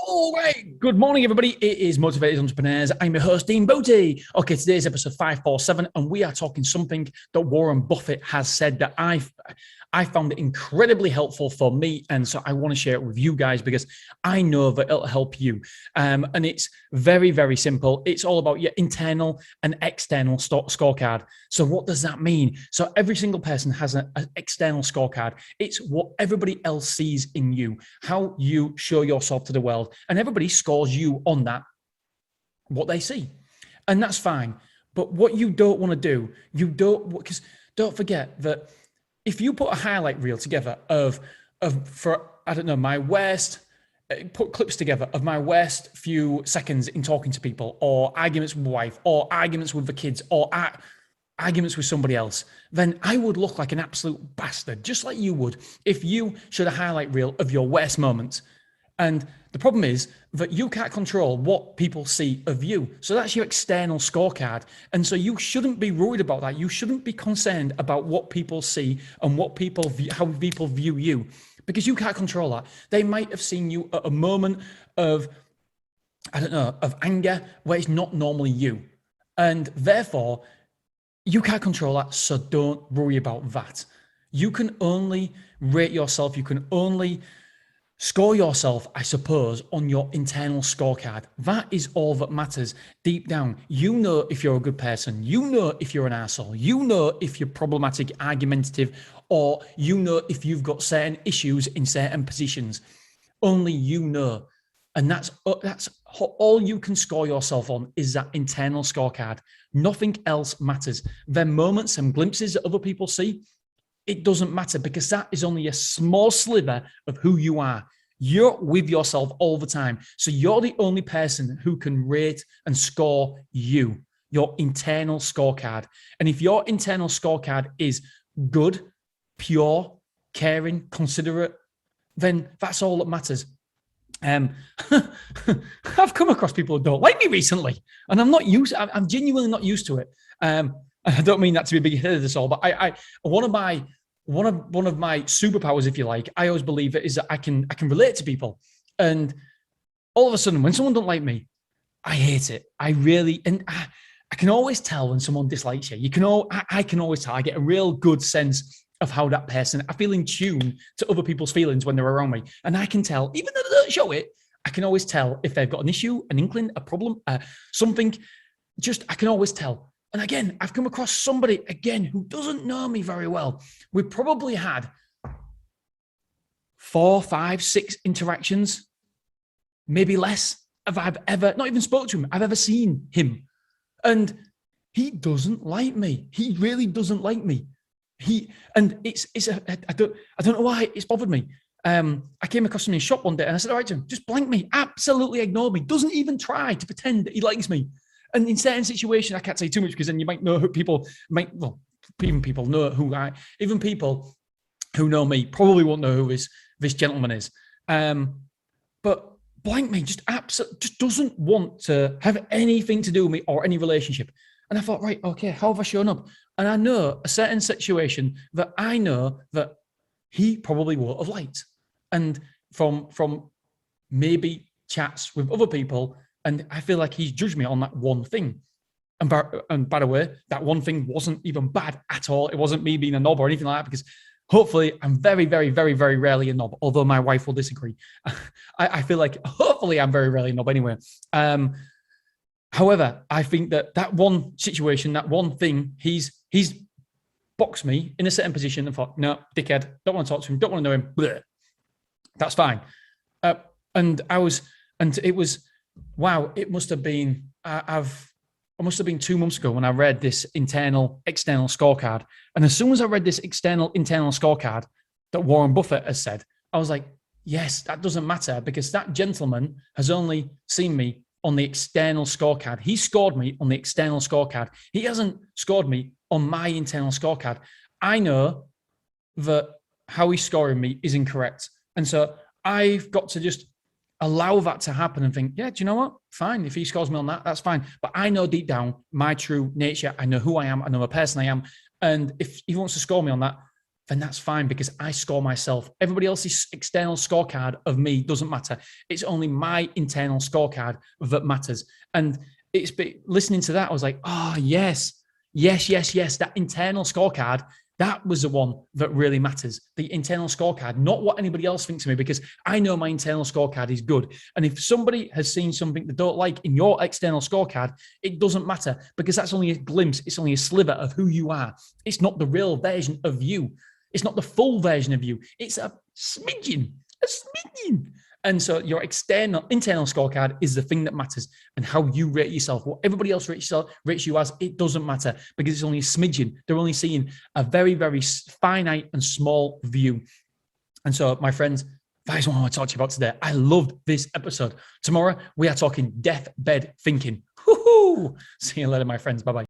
All right. Good morning, everybody. It is Motivated Entrepreneurs. I'm your host, Dean Booty. Okay, today's episode 547, and we are talking something that Warren Buffett has said that I found it incredibly helpful for me. And so I want to share it with you guys because I know that it'll help you. And it's very, very simple. It's all about your internal and external scorecard. So what does that mean? So every single person has an external scorecard. It's what everybody else sees in you, how you show yourself to the world. And everybody scores you on that, what they see. And that's fine. But what you don't want to do, because don't forget that if you put a highlight reel together put clips together of my worst few seconds in talking to people, or arguments with my wife, or arguments with the kids, or arguments with somebody else, then I would look like an absolute bastard, just like you would if you showed a highlight reel of your worst moments. And the problem is that you can't control what people see of you. So that's your external scorecard. And so you shouldn't be worried about that. You shouldn't be concerned about what people see and how people view you, because you can't control that. They might have seen you at a moment of anger where it's not normally you. And therefore, you can't control that. So don't worry about that. You can only rate yourself. You can only score yourself, I suppose, on your internal scorecard. That is all that matters deep down. You know if you're a good person. You know if you're an asshole. You know if you're problematic, argumentative, or you know if you've got certain issues in certain positions. Only you know. And that's all you can score yourself on is that internal scorecard. Nothing else matters. Then moments and glimpses that other people see, it doesn't matter, because that is only a small sliver of who you are. You're with yourself all the time. So you're the only person who can rate and score you, your internal scorecard. And if your internal scorecard is good, pure, caring, considerate, then that's all that matters. I've come across people who don't like me recently, and I'm genuinely not used to it. I don't mean that to be a big head of this all, but one of my superpowers, if you like, I always believe it is that I can relate to people. And all of a sudden, when someone don't like me, I hate it. I can always tell when someone dislikes you. I can always tell. I get a real good sense of how that person, I feel in tune to other people's feelings when they're around me. And I can tell, even though they don't show it, I can always tell if they've got an issue, an inkling, a problem, something. I can always tell. And again, I've come across somebody, again, who doesn't know me very well. We probably had 4, 5, 6 interactions, maybe less, if I've ever, not even spoke to him, I've ever seen him. And he doesn't like me. He really doesn't like me. I don't know why it's bothered me. I came across him in a shop one day and I said, all right, Jim, just blank me, absolutely ignore me. Doesn't even try to pretend that he likes me. And in certain situations, I can't say too much because then you might know who people even people know even people who know me probably won't know who this gentleman is. But blank me, just doesn't want to have anything to do with me or any relationship. And I thought, right, okay, how have I shown up? And I know a certain situation that I know that he probably won't have liked. And from maybe chats with other people, and I feel like he's judged me on that one thing. And by the way, that one thing wasn't even bad at all. It wasn't me being a knob or anything like that, because hopefully I'm very, very, very, very rarely a knob, although my wife will disagree. I feel like hopefully I'm very rarely a knob anyway. However, I think that one situation, that one thing, he's boxed me in a certain position and thought, no, dickhead, don't want to talk to him, don't want to know him. Blech. That's fine. It must have been, it must have been 2 months ago when I read this external scorecard. And as soon as I read this internal scorecard that Warren Buffett has said, I was like, yes, that doesn't matter, because that gentleman has only seen me on the external scorecard. He scored me on the external scorecard. He hasn't scored me on my internal scorecard. I know that how he's scoring me is incorrect. And so I've got to just allow that to happen and think, yeah, do you know what? Fine. If he scores me on that, that's fine. But I know deep down my true nature. I know who I am. I know the person I am. And if he wants to score me on that, then that's fine, because I score myself. Everybody else's external scorecard of me doesn't matter. It's only my internal scorecard that matters. And it's listening to that, I was like, oh, yes. That internal scorecard, that was the one that really matters. The internal scorecard, not what anybody else thinks of me, because I know my internal scorecard is good. And if somebody has seen something they don't like in your external scorecard, it doesn't matter, because that's only a glimpse. It's only a sliver of who you are. It's not the real version of you. It's not the full version of you. It's a smidgen. And so your internal scorecard is the thing that matters, and how you rate yourself. What everybody else rates you as, it doesn't matter, because it's only a smidgen. They're only seeing a very, very finite and small view. And so, my friends, that is what I want to talk to you about today. I loved this episode. Tomorrow, we are talking deathbed thinking. Woo-hoo! See you later, my friends. Bye-bye.